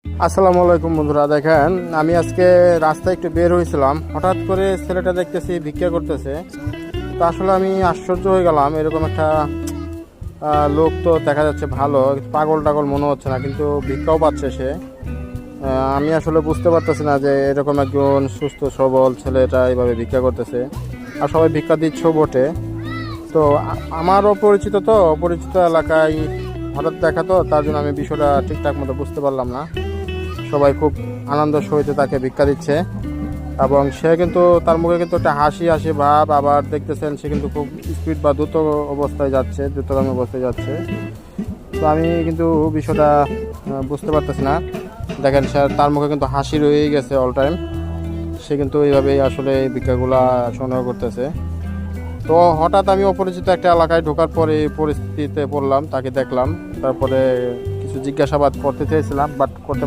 আসসালামু আলাইকুম বন্ধুরা, দেখেন আমি আজকে রাস্তায় একটু বের হয়েছিলাম, হঠাৎ করে ছেলেটা দেখতেছি ভিক্ষা করতেছে। তো আসলে আমি আশ্চর্য হয়ে গেলাম, এরকম একটা লোক তো দেখা যাচ্ছে ভালো, পাগল টাগল মনে হচ্ছে না, কিন্তু ভিক্ষাও পাচ্ছে সে। আমি আসলে বুঝতে পারতেছি না যে এরকম একজন সুস্থ সবল ছেলেটা এইভাবে ভিক্ষা করতেছে, আর সবাই ভিক্ষা দিচ্ছেও বটে। তো আমার অপরিচিত, তো অপরিচিত এলাকায় হঠাৎ দেখা, তো তার জন্য আমি বিষয়টা ঠিকঠাক মতো বুঝতে পারলাম না। সবাই খুব আনন্দ সহিত তাকে ভিক্ষা দিচ্ছে, এবং সে কিন্তু তার মুখে কিন্তু একটা হাসি হাসি ভাব, আবার দেখতেছেন সে কিন্তু খুব স্পিড বা দ্রুত অবস্থায় যাচ্ছে, দ্রুতগামী অবস্থায় যাচ্ছে। তো আমি কিন্তু বিষয়টা বুঝতে পারতেছি না। দেখেন সে, তার মুখে কিন্তু হাসি রয়েই গেছে অল টাইম। সে কিন্তু এইভাবেই আসলে এই ভিক্ষাগুলা সংগ্রহ করতেছে। তো হঠাৎ আমি অপরিচিত একটা এলাকায় ঢোকার পরে এই পরিস্থিতিতে পড়লাম, তাকে দেখলাম, তারপরে কিছু জিজ্ঞাসাবাদ করতে চেয়েছিলাম, বাট করতে